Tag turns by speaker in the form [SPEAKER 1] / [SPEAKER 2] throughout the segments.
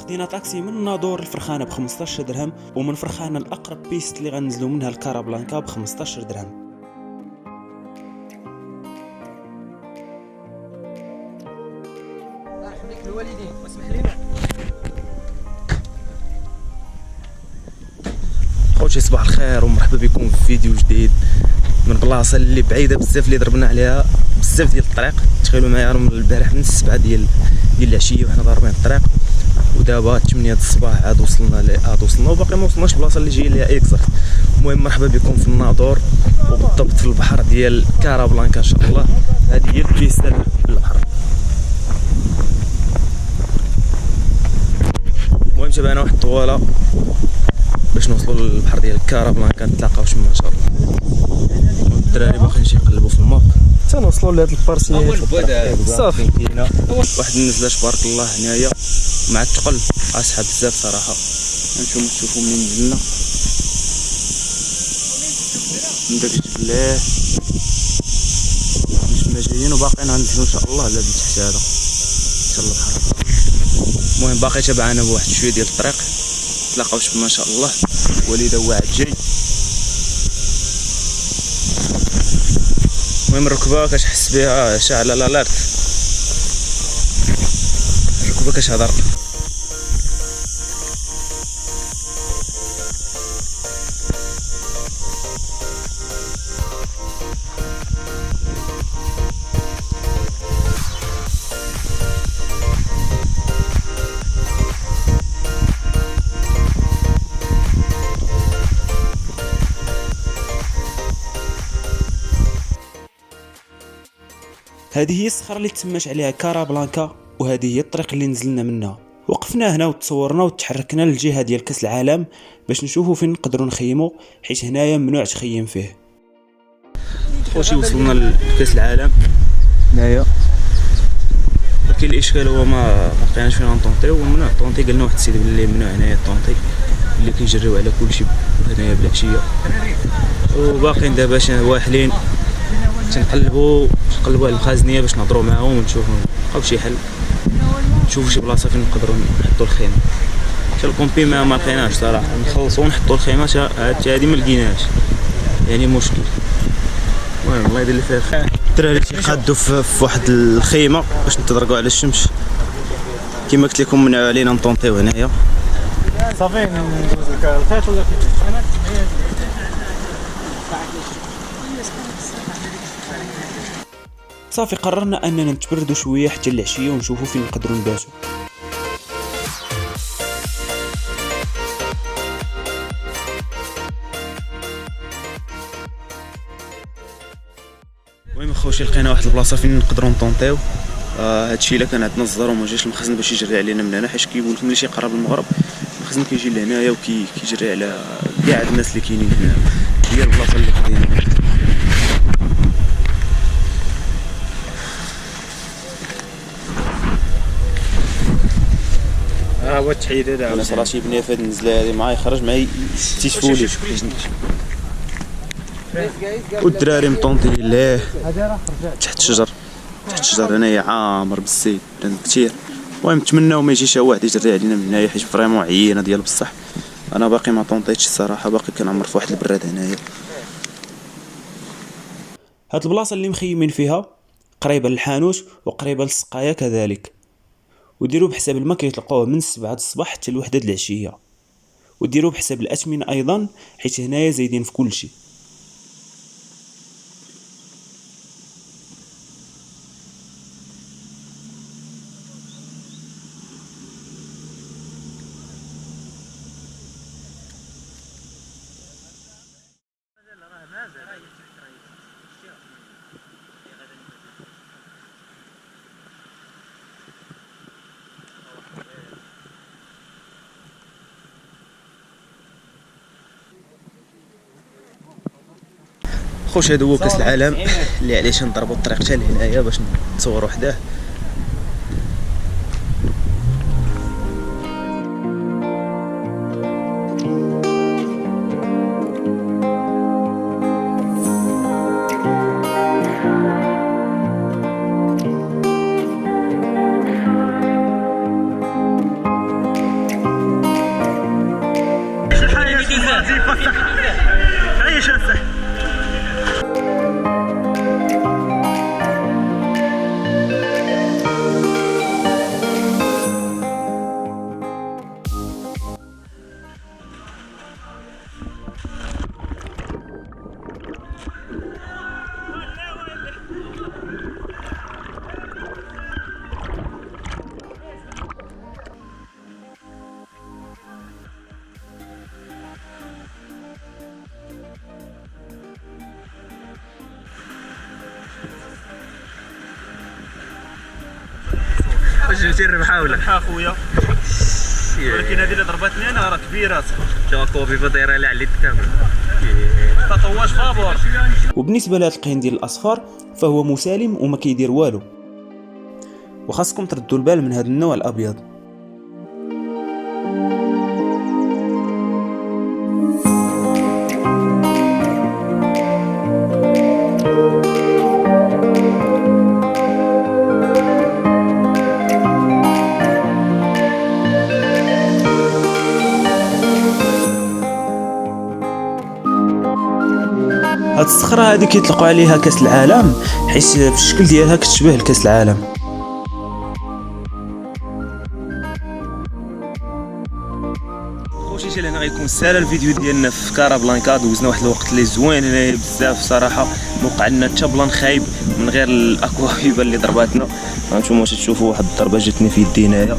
[SPEAKER 1] خدينا طاكسي من ناظور الفرخانه ب 15 درهم، ومن فرخانه الاقرب بيست اللي غنزلوا منها الكارابلانكا ب 15 درهم.
[SPEAKER 2] الله يحميك الوالدين واسمح لنا.
[SPEAKER 3] خوتي صباح الخير ومرحبا بكم في فيديو جديد من بلاصه اللي بعيده بزاف، اللي ضربنا عليها بزاف ديال الطريق. تخيلوا معايا من البارح من 7 ديال العشيه وحنا ضاربين الطريق، ودابا 8 د الصباح عاد وصلنا وباقي ما وصلناش البلاصه اللي جاي ليها اكزاكت. المهم مرحبا بكم في الناظور، وبالضبط في البحر ديال كارابلانكا ان شاء الله. هذه هي البيسه البحر. المهم تبعنا واحد الطواله باش نوصلوا للبحر ديال كارابلانكا، نتلاقاو تما ان شاء الله. الدراري باقيين يقلبوا في الماب حتى نوصلوا لهاد البارسيه. صافي كاينه واحد النزله تبارك الله هنايا مع الثقل، اصحاب بزاف صراحه. نشوفوا منين نزلنا من داك الجبل باش جايين، وباقيين غنزلوا ان شاء الله لهاد تحت هذا حتى البحر. المهم باقي تبعنا بواحد شويه ديال الطريق، نتلاقاو تما ان شاء الله. وليده واعد جاي. المهم الركبه كتحس بها شاعله لالارت، الركبه كتهضر.
[SPEAKER 1] هذه هي الصخره اللي تسمات عليها كارابلانكا، وهذه هي الطريق اللي نزلنا منها. وقفنا هنا وتصورنا وتحركنا للجهه ديال كاس العالم باش نشوفوا فين نقدروا نخيموا، حيت هنايا ممنوع تخيم فيه.
[SPEAKER 3] خوتي وصلنا لكاس العالم هنايا، ولكن الاشكال هو ما لقيناش فين نطونطيو. وممنوع الطونطي، قالنا واحد السيد باللي ممنوع هنايا الطونطي، اللي كيجريو على كلشي هنايا بالعشيه. وباقيين دابا واحلين تنقلبوا على المخازنيه باش نهضروا معاهم ونشوفوا نلقاو شي حل، نشوفوا شي بلاصه فين نقدروا نحطوا الخيمه. حتى الكومبي ما لقيناش صراحه، نخلصوا ونحطوا الخيمات هذه ما لقيناش، يعني مشكل. المهم الله يدير اللي فيه الخير. الدراري تيقادوا في واحد الخيمه باش نتدرقوا على الشمس. كما قلت لكم منعوا علينا نطونطيو هنايا.
[SPEAKER 2] صافي ندوز الخيط ولا
[SPEAKER 1] صافي قررنا اننا نتبردوا شويه حتى العشيه ونشوفوا فين نقدروا نباتوا.
[SPEAKER 3] المهم خوتي لقينا واحد البلاصه فين نقدروا نطونطيو. هادشي الا كان عندنا الزر وما جاش المخزن باش يجري علينا من هنا، حيت كيقول لك ملي تيقرب المغرب المخزن كيجي لهنايا وكيجري على كاع الناس اللي كاينين هنا. هي البلاصه اللي خدينا.
[SPEAKER 2] هو التحيد هذا.
[SPEAKER 3] انا صراحه بنيه في هاد النزله هادي معايا خرج معايا تيشفولي. والدراري مطونطين ليه تحت الشجر، هنايا عامر بالزيت كثير. المهم نتمناو ما يجيش واحد يجري علينا من هنايا، حيت فريمون عيينه ديال بصح. انا باقي ما طونطيتش الصراحه، باقي كنعمر في واحد البراد هنايا.
[SPEAKER 1] هاد البلاصه اللي مخيمين فيها قريبه للحانوت وقريبه للسقايه كذلك، وديروا بحساب الماء كيطلقوه من 7 الصباح حتى ل1 د العشيه، وديروا بحساب الاثمنه ايضا حيت هنايا زايدين في كل شيء.
[SPEAKER 3] خوش هذا هو كاس العالم اللي علاش نضربوا الطريق حتى لهنايا باش نتصوروا حداه. جبتي الربحه ولا
[SPEAKER 2] ربحه خويا، ولكن هذه اللي ضربتني انا راه كبيره.
[SPEAKER 3] شوف الطوبيفه دايره لها على الكامل.
[SPEAKER 2] تطواج فابور.
[SPEAKER 1] وبالنسبه لهذا القين ديال الاصفار فهو مسالم وما كيدير والو، وخاصكم تردوا البال من هذا النوع الابيض. هاد الصخرة هادي كيطلقوا عليها كاس العالم حيت في الشكل ديالها كتشبه لكاس العالم.
[SPEAKER 3] خوتي لهنا غيكون سالا الفيديو ديالنا في كازابلانكا. دوزنا واحد الوقت اللي زوين هنايا بزاف صراحه، موقع لنا حتى بلان خايب من غير الاكواهيبه اللي ضرباتنا. هانتوما واش تشوفوا واحد الضربه جاتني في يدي هنايا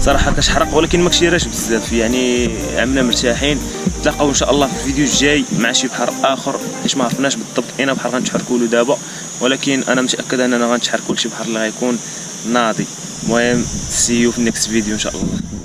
[SPEAKER 3] صراحه كتحرق، ولكن ما كثيراش بزاف يعني عمنا مرتاحين. نتلاقاو ان شاء الله في الفيديو الجاي مع شي بحر اخر، حيت ما عرفناش بالضبط اين بحر غنتحركوا له دابا، ولكن انا متاكد اننا غنتحركوا لشي بحر اللي غيكون ناضي. المهم سيو في النكست فيديو ان شاء الله.